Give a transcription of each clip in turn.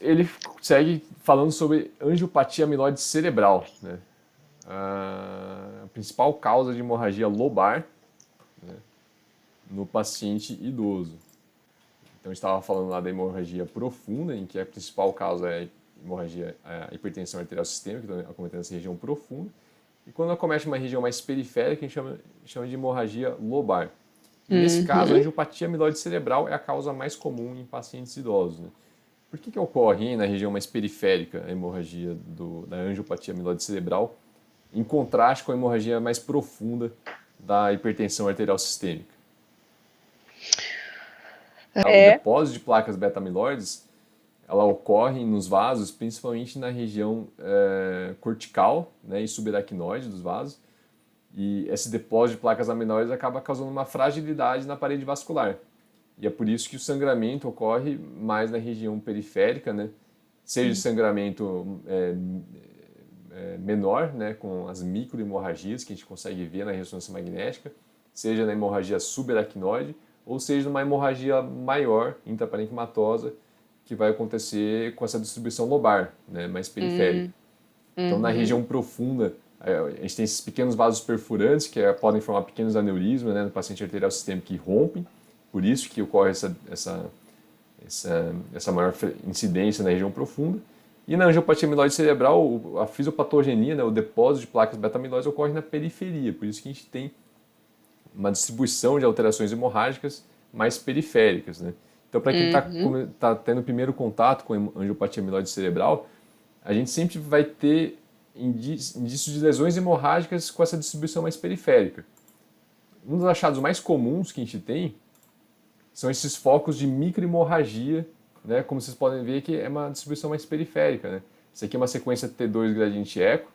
Ele segue falando sobre angiopatia amiloide cerebral, né? A principal causa de hemorragia lobar, né, no paciente idoso. Então, a gente estava falando lá da hemorragia profunda, em que a principal causa é a hipertensão arterial sistêmica, então acometendo essa região profunda. E quando acomete uma região mais periférica, a gente chama de hemorragia lobar. E nesse caso, a Uhum. angiopatia amiloide cerebral é a causa mais comum em pacientes idosos, né? Por que ocorre na região mais periférica a hemorragia da angiopatia amiloide cerebral, em contraste com a hemorragia mais profunda da hipertensão arterial sistêmica? O É. depósito de placas beta-amiloides, ela ocorre nos vasos, principalmente na região cortical, né, e subaracnoide dos vasos. E esse depósito de placas amiloides acaba causando uma fragilidade na parede vascular. E é por isso que o sangramento ocorre mais na região periférica, né? Seja sangramento menor, né, com as microhemorragias que a gente consegue ver na ressonância magnética, seja na hemorragia subaracnoide, ou seja numa hemorragia maior, intraparenquimatosa, que vai acontecer com essa distribuição lobar, né, mais periférica. Hum, Então, na uhum. região profunda, a gente tem esses pequenos vasos perfurantes que podem formar pequenos aneurismas, né, no paciente arterial sistêmico que rompem, por isso que ocorre essa maior incidência na região profunda. E na angiopatia amiloide cerebral, a fisiopatogenia, né, o depósito de placas beta-amiloides ocorre na periferia, por isso que a gente tem uma distribuição de alterações hemorrágicas mais periféricas, né? Então, para quem está Uhum. tendo o primeiro contato com angiopatia amiloide cerebral, a gente sempre vai ter indícios de lesões hemorrágicas com essa distribuição mais periférica. Um dos achados mais comuns que a gente tem são esses focos de microhemorragia, né? Como vocês podem ver que é uma distribuição mais periférica, né? Isso aqui é uma sequência T2 gradiente eco,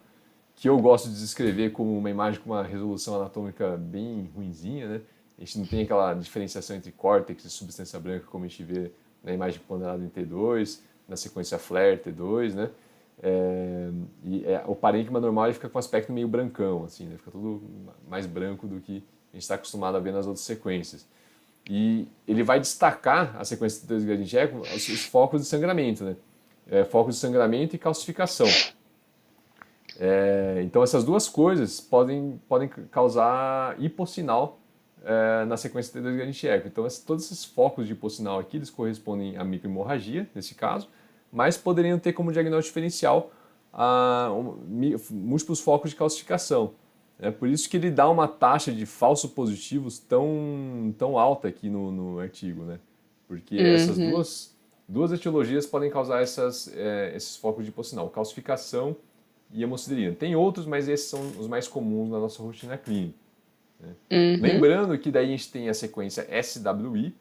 que eu gosto de descrever como uma imagem com uma resolução anatômica bem ruinzinha, né? A gente não tem aquela diferenciação entre córtex e substância branca como a gente vê na imagem ponderada em T2, na sequência flare T2, né? O parênquima normal ele fica com um aspecto meio brancão, assim, né? Fica tudo mais branco do que a gente está acostumado a ver nas outras sequências. E ele vai destacar a sequência T2 gradiente eco os focos de sangramento, né? Focos de sangramento e calcificação. Então essas duas coisas podem causar hipossinal na sequência T2 gradiente eco. Então todos esses focos de hipossinal aqui, eles correspondem à microhemorragia, nesse caso, mas poderiam ter como diagnóstico diferencial múltiplos focos de calcificação. É por isso que ele dá uma taxa de falsos positivos tão alta aqui no artigo, né? Porque essas Uhum. duas etiologias podem causar esses focos de hipossinal, calcificação e hemociderina. Tem outros, mas esses são os mais comuns na nossa rotina clínica. Uhum. Lembrando que daí a gente tem a sequência SWI,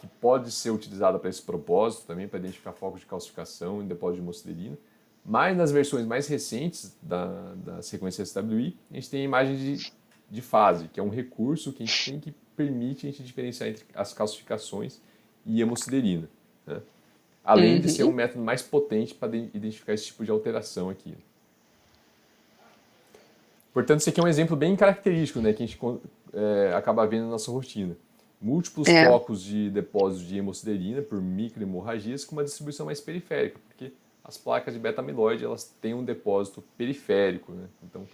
que pode ser utilizada para esse propósito também, para identificar focos de calcificação e depósito de hemociderina. Mas nas versões mais recentes da sequência SWI, a gente tem a imagem de fase, que é um recurso que a gente tem que permite a gente diferenciar entre as calcificações e hemociderina, né? Além de ser um Uhum. método mais potente para identificar esse tipo de alteração aqui. Portanto, esse aqui é um exemplo bem característico, né, que a gente acaba vendo na nossa rotina. Múltiplos É. focos de depósito de hemociderina por microhemorragias com uma distribuição mais periférica, porque as placas de beta-amiloide elas têm um depósito periférico, né? Então,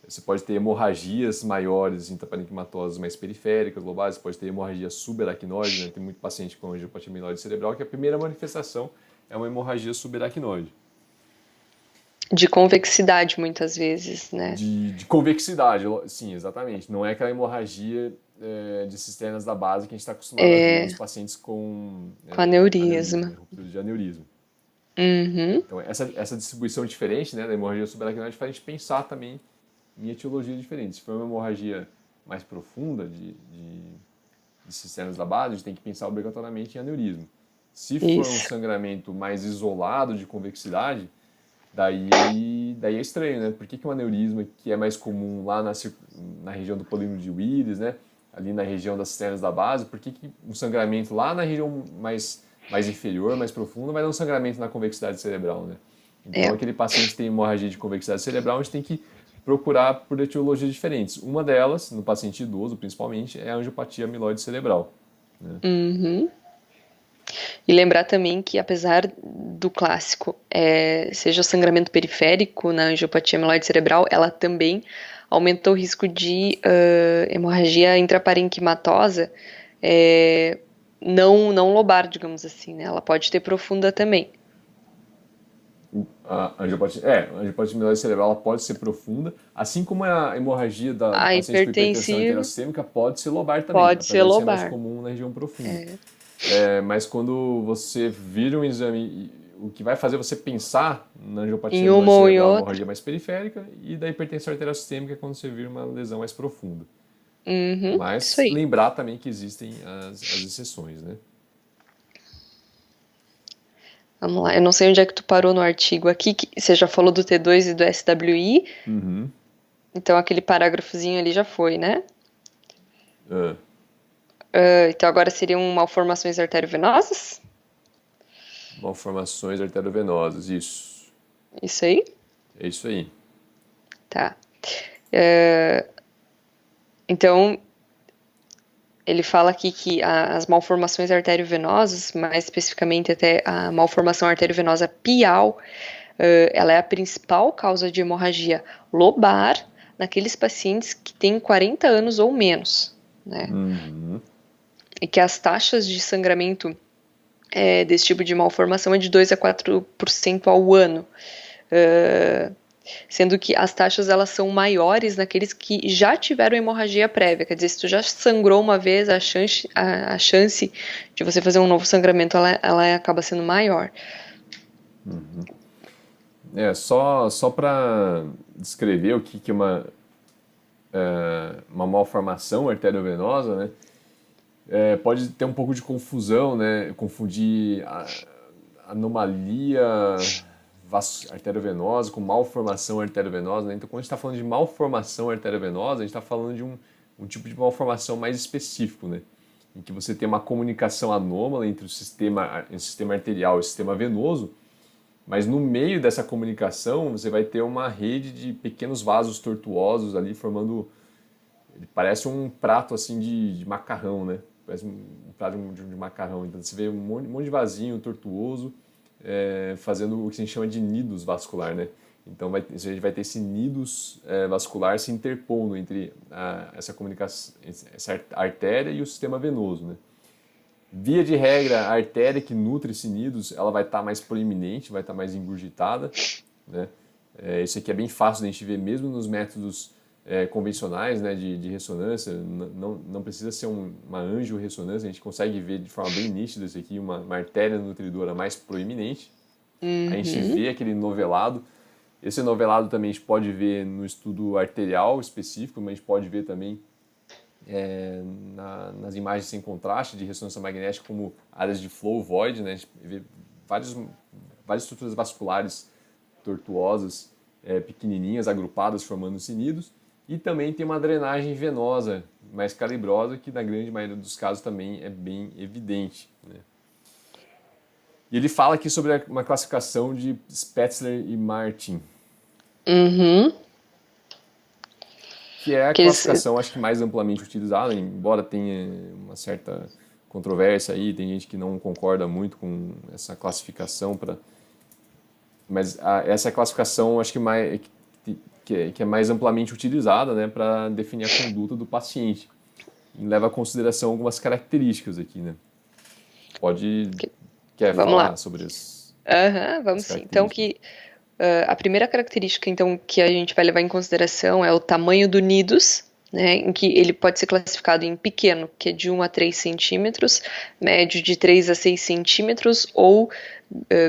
você pode ter hemorragias maiores intraparenquimatosas mais periféricas, lobais, você pode ter hemorragia subaracnoide, né? Tem muito paciente com angiopatia amiloide cerebral que a primeira manifestação é uma hemorragia subaracnoide. De convexidade, muitas vezes, né? De convexidade, sim, exatamente. Não é aquela hemorragia de cisternas da base que a gente está acostumado a ver nos É, pacientes com com aneurisma, aneurisma. né, ruptura de aneurisma. Uhum. Então, essa distribuição diferente, né, da hemorragia subaracnoide faz a gente pensar também em etiologias diferentes. Se for uma hemorragia mais profunda de cisternas da base, a gente tem que pensar obrigatoriamente em aneurisma. Se for um Isso. sangramento mais isolado de convexidade, daí é estranho, né? Por que um aneurisma que é mais comum lá na região do polígono de Willis, né? Ali na região das cisternas da base, por que um sangramento lá na região mais inferior, mais profunda, vai dar um sangramento na convexidade cerebral, né? Então, É. aquele paciente que tem hemorragia de convexidade cerebral, a gente tem que procurar por etiologias diferentes. Uma delas, no paciente idoso principalmente, é a angiopatia amiloide cerebral, né? Uhum. E lembrar também que, apesar do clássico seja o sangramento periférico na angiopatia amiloide cerebral, ela também aumenta o risco de hemorragia intraparenquimatosa não lobar, digamos assim, né? Ela pode ter profunda também. A angiopatia amiloide cerebral ela pode ser profunda, assim como a hemorragia do paciente com hipertensão arteriosistêmica pode ser lobar também, pode ser apesar de lobar. ser mais comum na região profunda. Mas quando você vira um exame, o que vai fazer você pensar na angiopatia amiloide cerebral, uma hemorragia mais periférica, e da hipertensão arteriosistêmica quando você vira uma lesão mais profunda. Mas lembrar também que existem as exceções, né? Vamos lá, eu não sei onde é que tu parou no artigo aqui, que você já falou do T2 e do SWI, então aquele parágrafozinho ali já foi, né? Então agora seriam malformações arteriovenosas? Malformações arteriovenosas, isso. Isso aí? É isso aí. Tá. Então, ele fala aqui que as malformações arteriovenosas, mais especificamente até a malformação arteriovenosa pial, ela é a principal causa de hemorragia lobar naqueles pacientes que têm 40 anos ou menos, né? E que as taxas de sangramento desse tipo de malformação é de 2 a 4% ao ano. Sendo que as taxas elas são maiores naqueles que já tiveram hemorragia prévia, quer dizer, se tu já sangrou uma vez, a chance de você fazer um novo sangramento ela acaba sendo maior. Só para descrever o que é uma malformação arteriovenosa, né? Pode ter um pouco de confusão, né? Confundir anomalia arteriovenosa com malformação arteriovenosa, né? Então, quando a gente está falando de malformação arteriovenosa, a gente está falando de um tipo de malformação mais específico, né? Em que você tem uma comunicação anômala entre o sistema arterial e o sistema venoso, mas no meio dessa comunicação você vai ter uma rede de pequenos vasos tortuosos ali formando, ele parece um prato assim de macarrão, né? Parece um prato de macarrão. Então você vê um monte de vasinho tortuoso fazendo o que a gente chama de nidus vascular, né? Então a gente vai ter esse nidus vascular se interpondo entre essa comunicação, essa artéria e o sistema venoso, né? Via de regra, a artéria que nutre esse nidus, ela vai estar mais proeminente, vai estar mais engurgitada, né? Isso aqui é bem fácil de a gente ver mesmo nos métodos convencionais, né, de ressonância. Não precisa ser uma angiorressonância, a gente consegue ver de forma bem nítida isso aqui, uma artéria nutridora mais proeminente. A gente vê aquele novelado. Esse novelado também a gente pode ver no estudo arterial específico, mas a gente pode ver também nas imagens sem contraste de ressonância magnética como áreas de flow void, né? A gente vê várias estruturas vasculares tortuosas, pequenininhas, agrupadas, formando sinidos. E também tem uma drenagem venosa mais calibrosa, que na grande maioria dos casos também é bem evidente, né? E ele fala aqui sobre uma classificação de Spetzler e Martin. Que é a classificação, acho que mais amplamente utilizada, embora tenha uma certa controvérsia aí, tem gente que não concorda muito com essa classificação, mas essa é a classificação, acho que é mais amplamente utilizada, né, para definir a conduta do paciente. E leva a consideração algumas características aqui, né? Quer vamos falar lá sobre isso? Vamos sim. Então, a primeira característica então, que a gente vai levar em consideração é o tamanho do nidus, né, em que ele pode ser classificado em pequeno, que é de 1 a 3 centímetros, médio de 3 a 6 centímetros, ou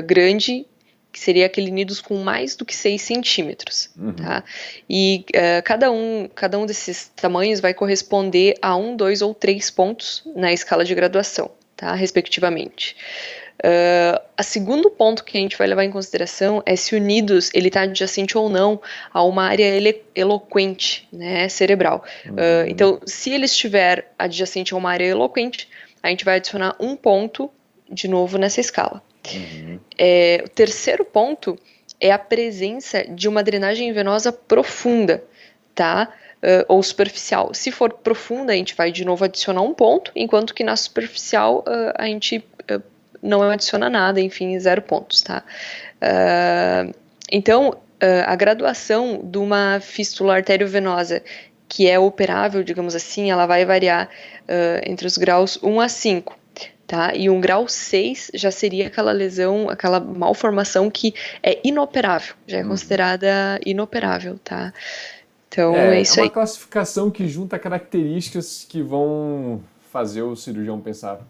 grande, que seria aquele nidus com mais do que 6 centímetros. Tá? E cada um desses tamanhos vai corresponder a 1, 2 ou 3 pontos na escala de graduação, tá? Respectivamente. O segundo ponto que a gente vai levar em consideração é se o nidus está adjacente ou não a uma área eloquente, né, cerebral. Então, se ele estiver adjacente a uma área eloquente, a gente vai adicionar um ponto de novo nessa escala. O terceiro ponto é a presença de uma drenagem venosa profunda, tá? Ou superficial. Se for profunda, a gente vai de novo adicionar um ponto, enquanto que na superficial a gente não adiciona nada, enfim, 0 pontos, tá? Então, a graduação de uma fístula arteriovenosa que é operável, digamos assim, ela vai variar entre os graus 1 a 5. Tá? E um grau 6 já seria aquela lesão, aquela malformação que é inoperável, já é considerada inoperável, tá? Então é É isso uma aí. classificação que junta características que vão fazer o cirurgião pensar,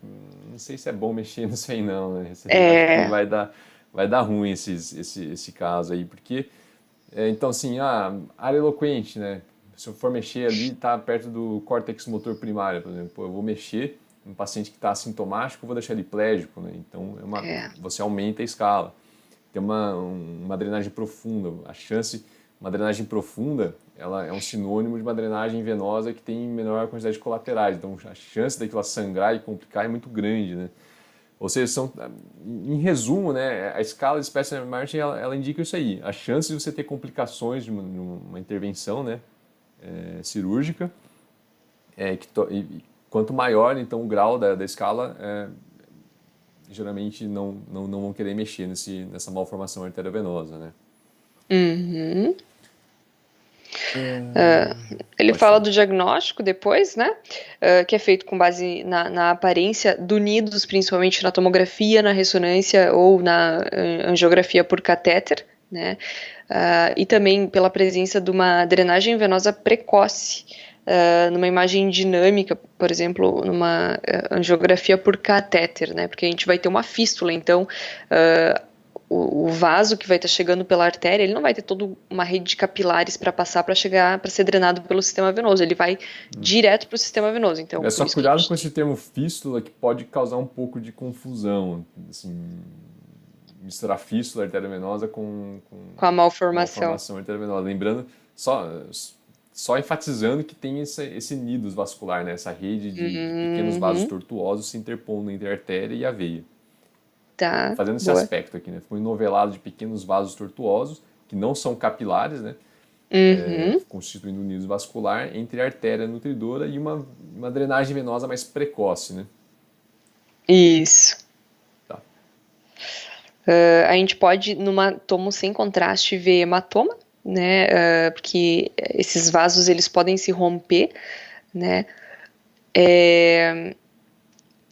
não sei se é bom mexer nisso aí não, né? Acho que vai dar ruim esse caso aí, porque, então assim, área eloquente, né? Se eu for mexer ali, tá perto do córtex motor primário, por exemplo, eu vou mexer um paciente que está assintomático, eu vou deixar ele plégico, né? Então você aumenta a escala. Tem uma drenagem profunda, uma drenagem profunda, ela é um sinônimo de uma drenagem venosa que tem menor quantidade de colaterais, então a chance daquilo sangrar e complicar é muito grande, né? Ou seja, em resumo, né, a escala de Specimen Martin, ela indica isso aí, a chance de você ter complicações de uma intervenção, né, cirúrgica, quanto maior, então, o grau da escala, geralmente não vão querer mexer nessa malformação arteriovenosa, né? Uhum. Ele Pode fala falar. do diagnóstico depois, né? Que é feito com base na aparência do nídus, principalmente na tomografia, na ressonância ou na angiografia por catéter, né? E também pela presença de uma drenagem venosa precoce, numa imagem dinâmica, por exemplo, numa angiografia por catéter, né? Porque a gente vai ter uma fístula, então o vaso que vai estar chegando pela artéria, ele não vai ter toda uma rede de capilares para passar para chegar, para ser drenado pelo sistema venoso, ele vai direto para o sistema venoso. Então, É por só isso que cuidado com esse termo fístula, que pode causar um pouco de confusão, assim, misturar fístula arteriovenosa com a malformação. malformação arteriovenosa. Lembrando, só enfatizando que tem esse nidus vascular, né? Essa rede de pequenos vasos tortuosos se interpondo entre a artéria e a veia. Tá, Fazendo esse boa. aspecto aqui, né? Foi enovelado de pequenos vasos tortuosos, que não são capilares, né? Constituindo um nidus vascular entre a artéria nutridora e uma drenagem venosa mais precoce, né? Isso. Tá. A gente pode, numa tomo sem contraste, ver hematoma, né? Porque esses vasos eles podem se romper, né?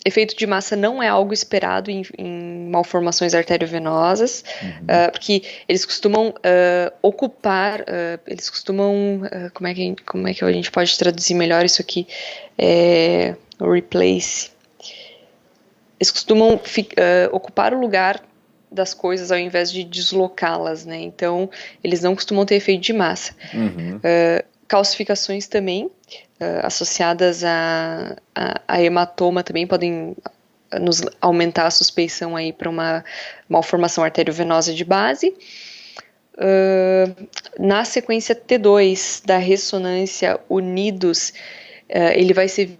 Efeito de massa não é algo esperado em malformações arteriovenosas, porque eles costumam ocupar, como é que a gente pode traduzir melhor isso aqui? Replace. Eles costumam ocupar o lugar das coisas ao invés de deslocá-las, né? Então, eles não costumam ter efeito de massa. Calcificações também, associadas a hematoma, também podem nos aumentar a suspeição aí para uma malformação arteriovenosa de base. Na sequência T2 da ressonância unidos, ele vai ser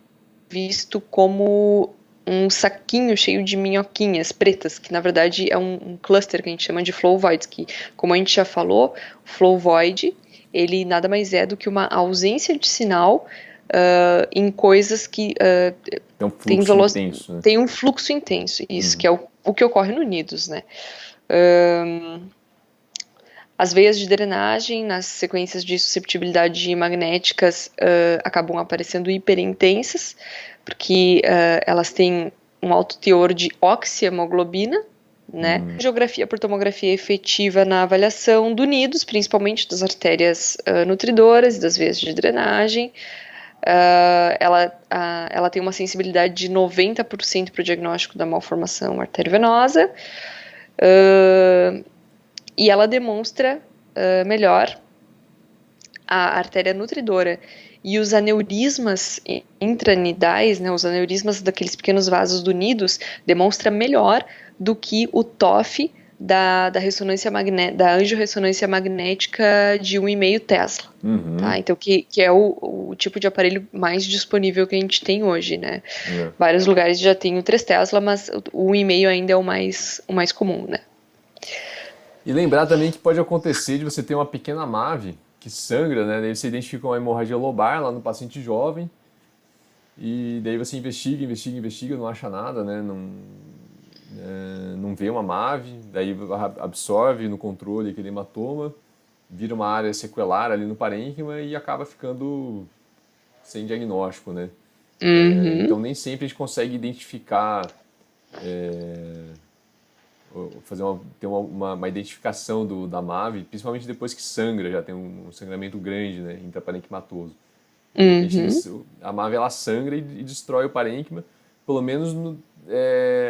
visto como um saquinho cheio de minhoquinhas pretas, que na verdade é um cluster que a gente chama de flow voids, que, como a gente já falou, o flow void, ele nada mais é do que uma ausência de sinal em coisas que tem um fluxo intenso, isso, que é o que ocorre no nidus, né? As veias de drenagem, nas sequências de susceptibilidade magnéticas, acabam aparecendo hiperintensas, porque elas têm um alto teor de oxihemoglobina, né? Geografia por tomografia efetiva na avaliação do nidus, principalmente das artérias nutridoras e das veias de drenagem. Ela tem uma sensibilidade de 90% para o diagnóstico da malformação arteriovenosa. E ela demonstra melhor a artéria nutridora e os aneurismas intranidais, né, os aneurismas daqueles pequenos vasos do nidus, demonstra melhor do que o TOF da angiorressonância magnética de 1,5 Tesla. Tá? Então, que é o tipo de aparelho mais disponível que a gente tem hoje, né? Vários lugares já tem o 3 Tesla, mas o 1,5 ainda é o mais comum, né? E lembrar também que pode acontecer de você ter uma pequena MAVE que sangra, né? Daí você identifica uma hemorragia lobar lá no paciente jovem e daí você investiga, não acha nada, né? não vê uma MAVE, daí absorve no controle aquele hematoma, vira uma área sequelar ali no parênquima e acaba ficando sem diagnóstico, né? Então nem sempre a gente consegue identificar, fazer ter uma identificação da MAVE, principalmente depois que sangra, já tem um sangramento grande, né, intraparenquimatoso. De repente, a MAVE ela sangra e destrói o parênquima, pelo menos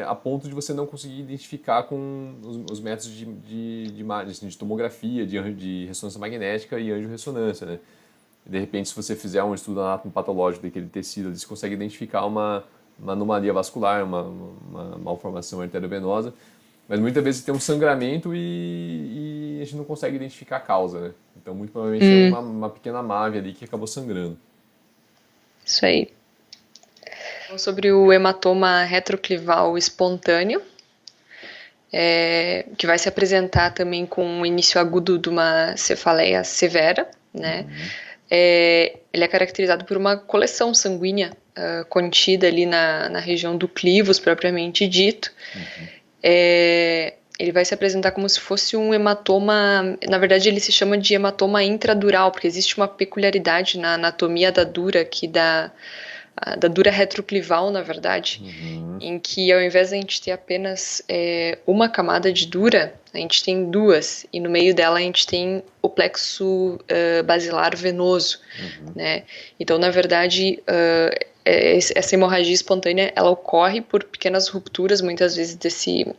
a ponto de você não conseguir identificar com os métodos de tomografia, de ressonância magnética e angiorressonância, né? De repente, se você fizer um estudo anatomopatológico daquele tecido, você consegue identificar uma anomalia vascular, uma malformação arteriovenosa, mas muitas vezes tem um sangramento e a gente não consegue identificar a causa, né? Então, muito provavelmente é uma pequena MAVE ali que acabou sangrando. Isso aí. Então, sobre o hematoma retroclival espontâneo, que vai se apresentar também com um início agudo de uma cefaleia severa, né? Ele é caracterizado por uma coleção sanguínea contida ali na região do clivos, propriamente dito. Ele vai se apresentar como se fosse um hematoma, na verdade ele se chama de hematoma intradural, porque existe uma peculiaridade na anatomia da dura, da dura retroclival, na verdade, em que ao invés de a gente ter apenas uma camada de dura, a gente tem duas, e no meio dela a gente tem o plexo basilar venoso, né? Então, na verdade, essa hemorragia espontânea, ela ocorre por pequenas rupturas, muitas vezes,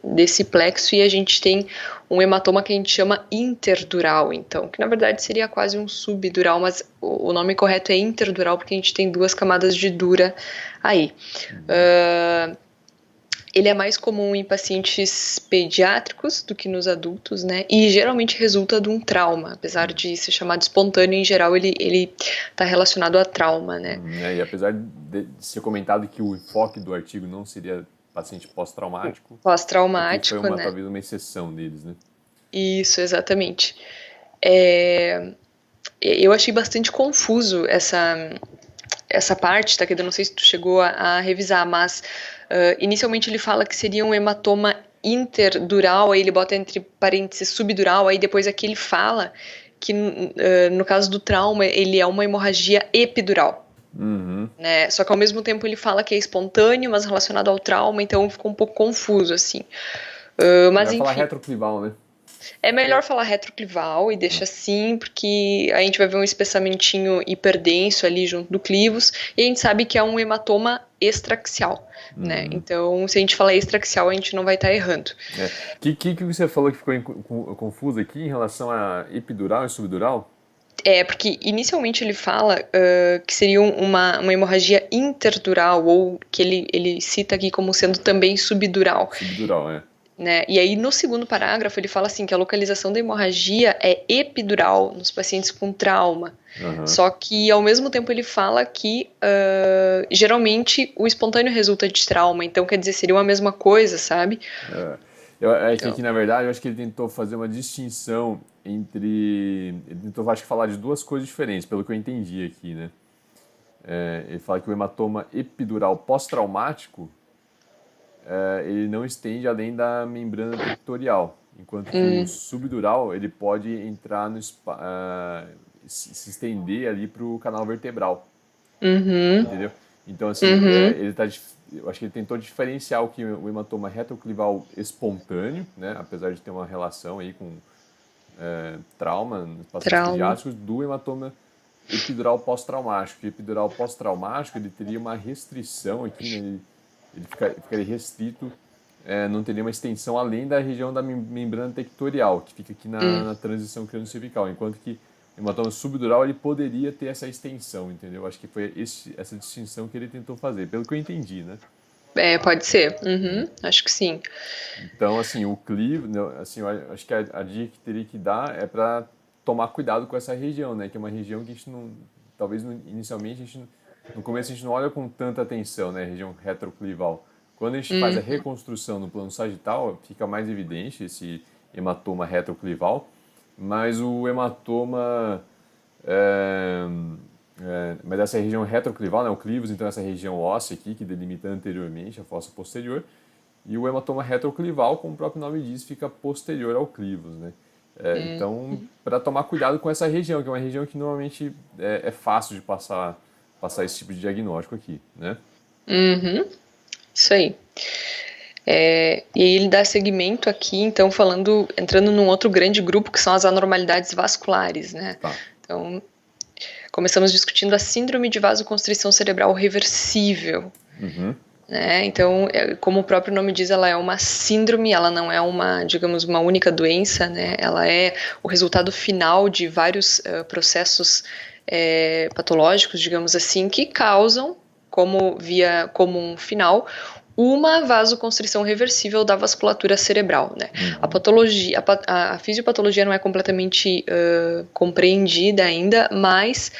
desse plexo, e a gente tem um hematoma que a gente chama interdural, então, que na verdade seria quase um subdural, mas o nome correto é interdural, porque a gente tem duas camadas de dura aí. Ele é mais comum em pacientes pediátricos do que nos adultos, né? E geralmente resulta de um trauma, apesar de ser chamado espontâneo, em geral ele está relacionado a trauma, né? E apesar de ser comentado que o enfoque do artigo não seria paciente pós-traumático, pós-traumático, foi né? talvez uma exceção deles, né? Isso, exatamente. Eu achei bastante confuso essa parte, tá? Que eu não sei se tu chegou a revisar, mas inicialmente ele fala que seria um hematoma interdural, aí ele bota entre parênteses subdural, aí depois aqui ele fala que no caso do trauma ele é uma hemorragia epidural. Né? Só que ao mesmo tempo ele fala que é espontâneo, mas relacionado ao trauma, então ficou um pouco confuso, assim. Mas Vai falar enfim. retroclival, né? É melhor falar retroclival e deixa assim, porque a gente vai ver um espessamentinho hiperdenso ali junto do clivos, e a gente sabe que é um hematoma extraxial, né? Então, se a gente falar extraxial, a gente não vai estar errando. Que você falou que ficou confuso aqui em relação a epidural e subdural? Porque inicialmente ele fala que seria uma hemorragia interdural, ou que ele cita aqui como sendo também subdural. Subdural, Né? E aí, no segundo parágrafo, ele fala assim que a localização da hemorragia é epidural nos pacientes com trauma. Só que, ao mesmo tempo, ele fala que, geralmente, o espontâneo resulta de trauma. Então, quer dizer, seria a mesma coisa, sabe? Que aqui, na verdade, eu acho que ele tentou fazer uma distinção entre... Ele tentou, acho que, falar de duas coisas diferentes, pelo que eu entendi aqui, né? Ele fala que o hematoma epidural pós-traumático ele não estende além da membrana tectorial, enquanto que o subdural ele pode entrar se estender ali para o canal vertebral, entendeu? Então assim, eu acho que ele tentou diferenciar o hematoma retroclival espontâneo, né, apesar de ter uma relação aí com trauma nos pacientes pediátricos, do hematoma epidural pós-traumático. O epidural pós-traumático ele teria uma restrição aqui, né, ele ficaria restrito, não teria uma extensão além da região da membrana tectorial, que fica aqui na transição crânio-cervical, enquanto que o hematoma subdural ele poderia ter essa extensão, entendeu? Acho que foi essa distinção que ele tentou fazer, pelo que eu entendi, né? Pode ser. Acho que sim. Então, assim, o clivo, assim, eu acho que a dica que teria que dar é para tomar cuidado com essa região, né? Que é uma região que a gente não, talvez inicialmente no começo a gente não olha com tanta atenção, né? A região retroclival. Quando a gente faz a reconstrução no plano sagital, fica mais evidente esse hematoma retroclival, mas o hematoma, mas essa região retroclival, né? O clivos, então essa região óssea aqui que delimita anteriormente a fossa posterior, e o hematoma retroclival, como o próprio nome diz, fica posterior ao clivos, né? Então, para tomar cuidado com essa região, que é uma região que normalmente é fácil de passar esse tipo de diagnóstico aqui, né? Uhum, isso aí. E aí ele dá seguimento aqui, então, entrando num outro grande grupo, que são as anormalidades vasculares, né? Tá. Então, começamos discutindo a síndrome de vasoconstrição cerebral reversível. Né? Então, como o próprio nome diz, ela é uma síndrome, ela não é digamos, uma única doença, né? Ela é o resultado final de vários processos patológicos, digamos assim, que causam, como via comum final, uma vasoconstrição reversível da vasculatura cerebral, né? A patologia, a fisiopatologia não é completamente compreendida ainda, mas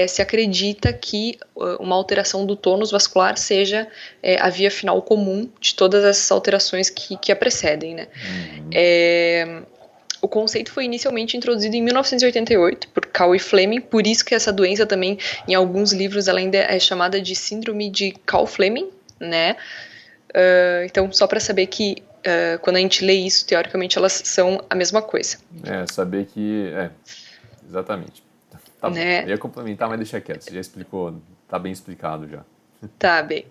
se acredita que uma alteração do tônus vascular seja a via final comum de todas essas alterações que a precedem, né? O conceito foi inicialmente introduzido em 1988 por Cowie Fleming, por isso que essa doença também, em alguns livros, ela ainda é chamada de síndrome de Cowie-Fleming, né? Então, só para saber que quando a gente lê isso, teoricamente elas são a mesma coisa. Saber que... exatamente. Tá né? bom. Eu ia complementar, mas deixa quieto. Você já explicou, tá bem explicado já. Tá bem.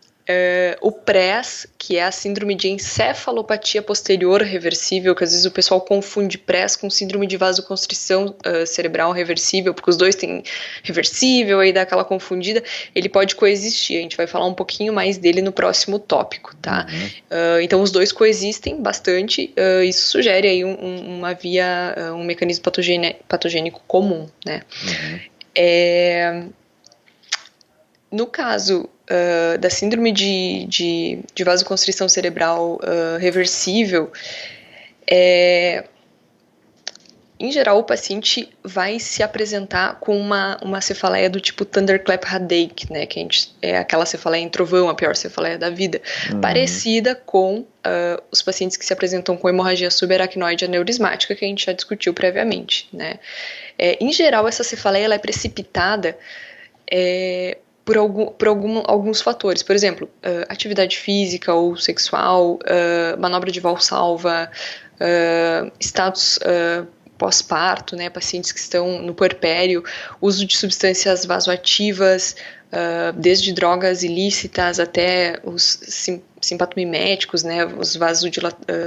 O PRES, que é a síndrome de encefalopatia posterior reversível, que às vezes o pessoal confunde PRES com síndrome de vasoconstrição cerebral reversível, porque os dois têm reversível, aí dá aquela confundida. Ele pode coexistir, a gente vai falar um pouquinho mais dele no próximo tópico, tá? Então os dois coexistem bastante, isso sugere aí uma via, um mecanismo patogênico comum, né? No caso da síndrome de vasoconstrição cerebral reversível, em geral o paciente vai se apresentar com uma cefaleia do tipo Thunderclap-Headache, né, que é aquela cefaleia em trovão, a pior cefaleia da vida, parecida com os pacientes que se apresentam com hemorragia subaracnoide aneurismática, que a gente já discutiu previamente, né. Em geral, essa cefaleia ela é precipitada por alguns fatores, por exemplo, atividade física ou sexual, manobra de Valsalva, status pós-parto, né, pacientes que estão no puerpério, uso de substâncias vasoativas, desde drogas ilícitas até os simpatomiméticos, né, os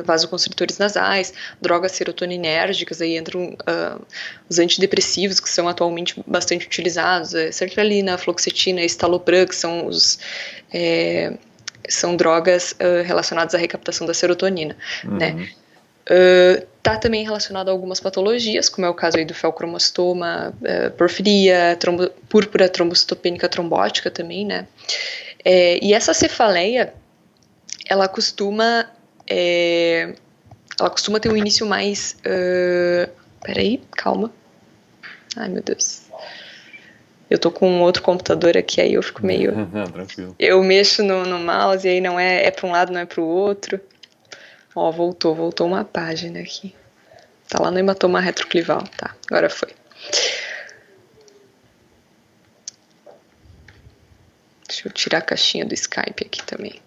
vasoconstritores nasais, drogas serotoninérgicas, aí entram os antidepressivos que são atualmente bastante utilizados, sertralina, fluoxetina, estalopram, que são drogas relacionadas à recaptação da serotonina, né. Está também relacionado a algumas patologias, como é o caso aí do feocromostoma, porfiria, púrpura trombocitopênica trombótica também, né? E essa cefaleia, ela costuma ter um início mais... peraí, calma. Ai, meu Deus. Eu tô com um outro computador aqui, aí eu fico meio... Tranquilo. Eu mexo no mouse e aí não é para um lado, não é para o outro. Ó, voltou uma página aqui. Tá lá no hematoma retroclival, tá, agora foi. Deixa eu tirar a caixinha do Skype aqui também.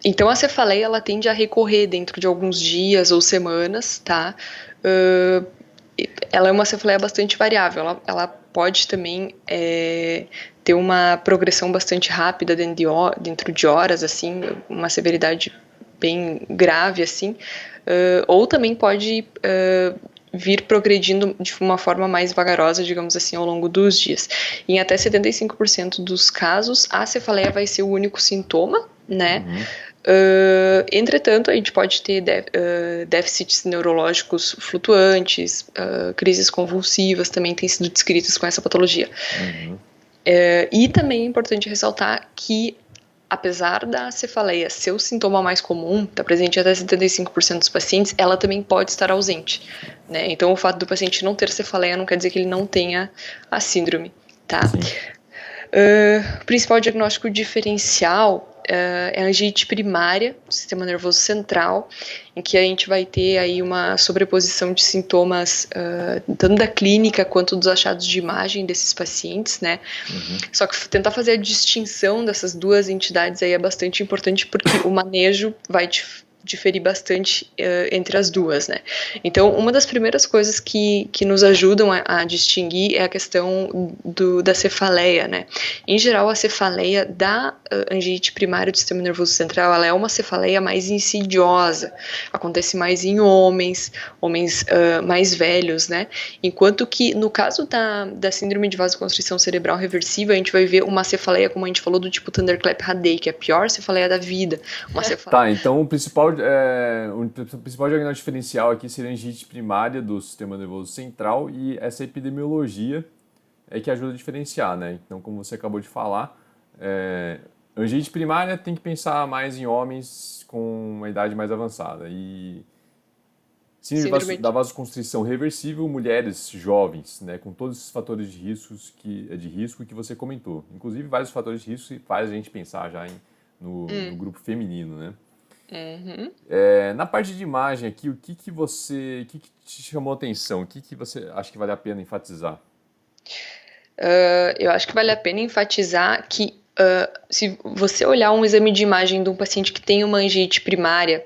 Então a cefaleia, ela tende a recorrer dentro de alguns dias ou semanas, tá? Ela é uma cefaleia bastante variável, ela pode também ter uma progressão bastante rápida dentro de horas, assim, uma severidade bem grave, assim, ou também pode vir progredindo de uma forma mais vagarosa, digamos assim, ao longo dos dias. Em até 75% dos casos, a cefaleia vai ser o único sintoma, né? Entretanto, a gente pode ter déficits neurológicos flutuantes, crises convulsivas também têm sido descritas com essa patologia. E também é importante ressaltar que, apesar da cefaleia ser o sintoma mais comum, está presente em até 75% dos pacientes, ela também pode estar ausente, né? Então, o fato do paciente não ter cefaleia não quer dizer que ele não tenha a síndrome, tá? O principal diagnóstico diferencial é a angite primária do sistema nervoso central, em que a gente vai ter aí uma sobreposição de sintomas, tanto da clínica quanto dos achados de imagem desses pacientes, né? Só que tentar fazer a distinção dessas duas entidades aí é bastante importante, porque o manejo vai diferir bastante entre as duas, né? Então, uma das primeiras coisas que nos ajudam a distinguir é a questão da cefaleia, né? Em geral, a cefaleia da angite primária do sistema nervoso central, ela é uma cefaleia mais insidiosa, acontece mais em homens mais velhos, né? Enquanto que, no caso da síndrome de vasoconstrição cerebral reversível, a gente vai ver uma cefaleia, como a gente falou, do tipo Thunderclap-Haddey, que é a pior cefaleia da vida. Uma cefaleia... Tá, então o principal diagnóstico diferencial aqui seria a angite primária do sistema nervoso central, e essa epidemiologia é que ajuda a diferenciar, né? Então, como você acabou de falar, angite primária tem que pensar mais em homens com uma idade mais avançada. E síndrome da vasoconstrição reversível, mulheres jovens, né? Com todos esses fatores de risco que você comentou. Inclusive, vários fatores de risco que faz a gente pensar já no grupo feminino, né? Uhum. Na parte de imagem aqui, o que te chamou a atenção? O que você acha que vale a pena enfatizar? Eu acho que vale a pena enfatizar que se você olhar um exame de imagem de um paciente que tem uma angite primária,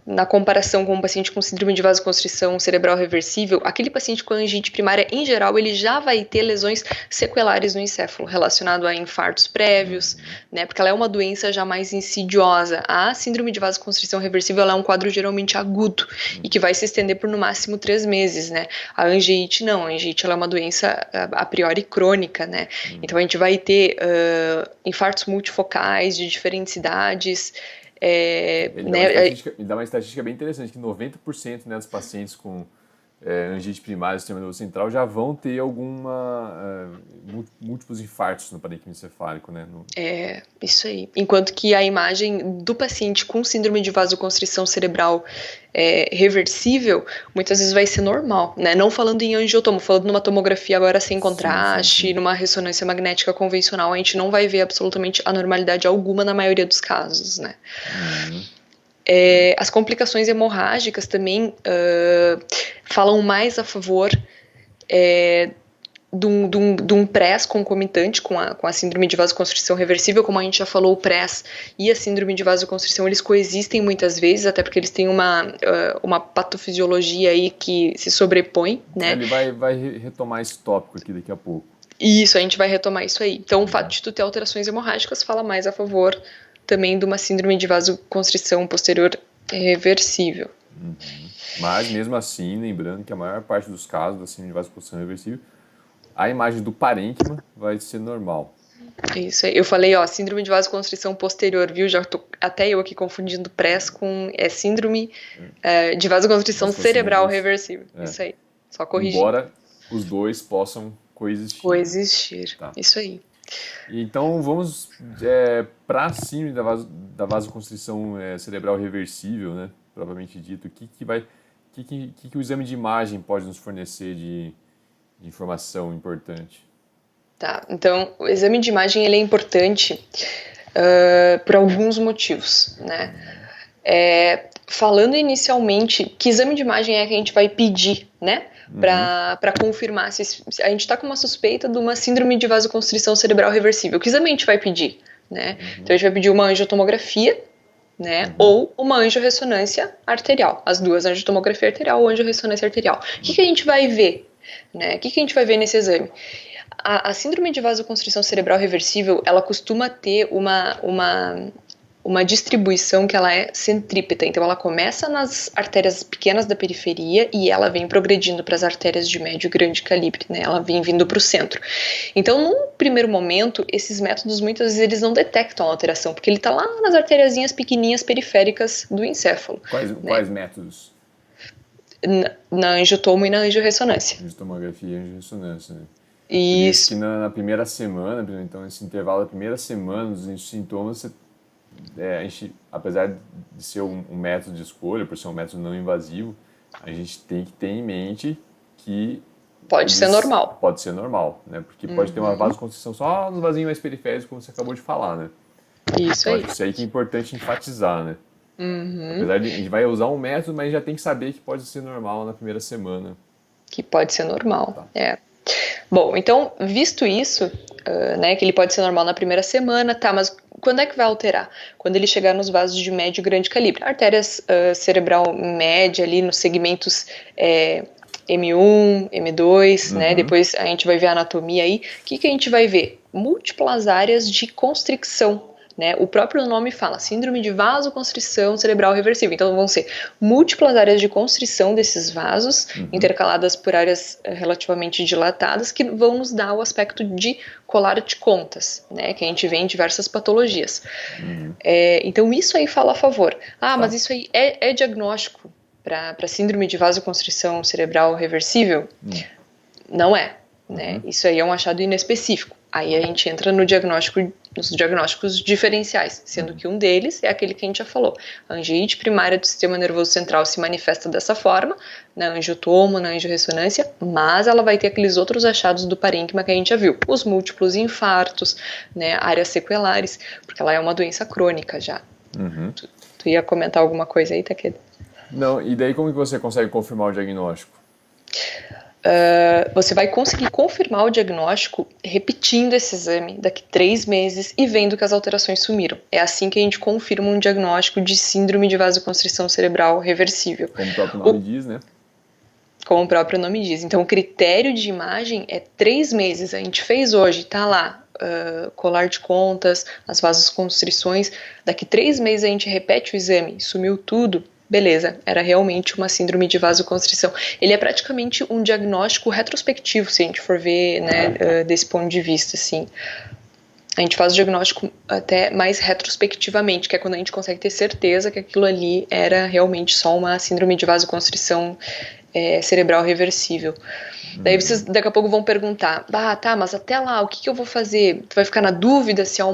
na comparação com um paciente com síndrome de vasoconstrição cerebral reversível, aquele paciente com angite primária, em geral, ele já vai ter lesões sequelares no encéfalo, relacionado a infartos prévios, né, porque ela é uma doença já mais insidiosa. A síndrome de vasoconstrição reversível, ela é um quadro geralmente agudo e que vai se estender por no máximo 3 meses, né. A angite não, a angite ela é uma doença a priori crônica, né. Então a gente vai ter infartos multifocais de diferentes idades. Me dá uma estatística bem interessante, que 90%, né, dos pacientes com angite primária do sistema nervoso central já vão ter múltiplos infartos no parênquima encefálico, né? Isso aí. Enquanto que a imagem do paciente com síndrome de vasoconstrição cerebral reversível, muitas vezes vai ser normal, né? Não falando em angiotomo, falando numa tomografia agora sem contraste, sim. Numa ressonância magnética convencional, a gente não vai ver absolutamente anormalidade alguma na maioria dos casos, né? As complicações hemorrágicas também falam mais a favor de um PRES concomitante com a síndrome de vasoconstrição reversível. Como a gente já falou, o PRES e a síndrome de vasoconstrição, eles coexistem muitas vezes, até porque eles têm uma patofisiologia aí que se sobrepõe, né? Ele vai retomar esse tópico aqui daqui a pouco. Isso, a gente vai retomar isso aí. Então, o fato de tu ter alterações hemorrágicas fala mais a favor também de uma síndrome de vasoconstrição posterior reversível. Mas, mesmo assim, lembrando que a maior parte dos casos da síndrome de vasoconstrição reversível, a imagem do parênquima vai ser normal. Isso aí. Eu falei, síndrome de vasoconstrição posterior, viu? Já tô até eu aqui confundindo PRES com síndrome de vasoconstrição cerebral reversível. Isso aí. Só corrigir. Embora os dois possam coexistir. Tá. Isso aí. Então, vamos para a síndrome da vasoconstrição cerebral reversível, né? Propriamente dito. O que o exame de imagem pode nos fornecer de informação importante? Tá, então o exame de imagem ele é importante por alguns motivos, né? Falando inicialmente, que exame de imagem é que a gente vai pedir, né? Para confirmar se a gente está com uma suspeita de uma síndrome de vasoconstrição cerebral reversível. Que exame a gente vai pedir, né? Então a gente vai pedir uma angiotomografia, né? Ou uma angiorressonância arterial. As duas, angiotomografia arterial ou angiorressonância arterial. O que a gente vai ver, né? O que a gente vai ver nesse exame? A síndrome de vasoconstrição cerebral reversível, ela costuma ter uma distribuição que ela é centrípeta. Então, ela começa nas artérias pequenas da periferia e ela vem progredindo para as artérias de médio e grande calibre, né? Ela vem vindo para o centro. Então, num primeiro momento, esses métodos, muitas vezes, eles não detectam a alteração, porque ele está lá nas artériazinhas pequenininhas periféricas do encéfalo. Quais métodos? Na angiotomo e na angiorressonância. Angiotomografia e angiorressonância, né? Isso. Que na primeira semana, então nesse intervalo da primeira semana dos sintomas, a gente, apesar de ser um método de escolha, por ser um método não invasivo, a gente tem que ter em mente que Pode ser normal. Pode ser normal, né? Porque pode ter uma vasoconstrição só nos vasinhos mais periféricos, como você acabou de falar, né? Isso Eu aí. acho que isso aí que é importante enfatizar, né? Apesar de a gente vai usar um método, mas já tem que saber que pode ser normal na primeira semana. Que pode ser normal, Tá. Bom, então, visto isso, né, que ele pode ser normal na primeira semana, tá, mas quando é que vai alterar? Quando ele chegar nos vasos de médio e grande calibre. Artérias cerebral média ali nos segmentos M1, M2, né, depois a gente vai ver a anatomia aí. O que a gente vai ver? Múltiplas áreas de constricção. Né? O próprio nome fala síndrome de vasoconstrição cerebral reversível. Então vão ser múltiplas áreas de constrição desses vasos, intercaladas por áreas relativamente dilatadas, que vão nos dar o aspecto de colar de contas, né? Que a gente vê em diversas patologias. Então isso aí fala a favor. Mas isso aí é diagnóstico para síndrome de vasoconstrição cerebral reversível? Não é. Né? Isso aí é um achado inespecífico. Aí a gente entra nos diagnósticos diferenciais, sendo que um deles é aquele que a gente já falou. A angiite primária do sistema nervoso central se manifesta dessa forma, na angiotomo, na angiorressonância, mas ela vai ter aqueles outros achados do parênquima que a gente já viu, os múltiplos infartos, né, áreas sequelares, porque ela é uma doença crônica já. Tu ia comentar alguma coisa aí, Takeda? Não, e daí como que você consegue confirmar o diagnóstico? Você vai conseguir confirmar o diagnóstico repetindo esse exame daqui 3 meses e vendo que as alterações sumiram. É assim que a gente confirma um diagnóstico de síndrome de vasoconstrição cerebral reversível. Como o próprio nome diz, né? Como o próprio nome diz. Então, o critério de imagem é 3 meses. A gente fez hoje, tá lá, colar de contas, as vasoconstrições. Daqui 3 meses a gente repete o exame, sumiu tudo. Beleza, era realmente uma síndrome de vasoconstrição. Ele é praticamente um diagnóstico retrospectivo, se a gente for ver, né, desse ponto de vista, assim. A gente faz o diagnóstico até mais retrospectivamente, que é quando a gente consegue ter certeza que aquilo ali era realmente só uma síndrome de vasoconstrição cerebral reversível. Daí vocês daqui a pouco vão perguntar, tá, mas até lá, o que eu vou fazer? Tu vai ficar na dúvida se é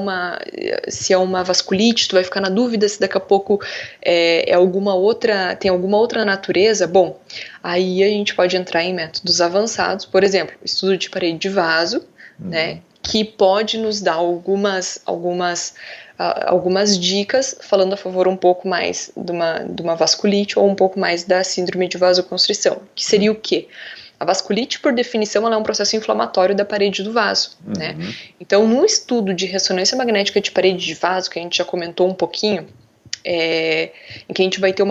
uma vasculite, tu vai ficar na dúvida se daqui a pouco tem alguma outra natureza? Bom, aí a gente pode entrar em métodos avançados, por exemplo, estudo de parede de vaso, né, que pode nos dar algumas dicas falando a favor um pouco mais de uma vasculite ou um pouco mais da síndrome de vasoconstrição, que seria o quê? A vasculite, por definição, ela é um processo inflamatório da parede do vaso, né? Então, num estudo de ressonância magnética de parede de vaso, que a gente já comentou um pouquinho, em que a gente vai ter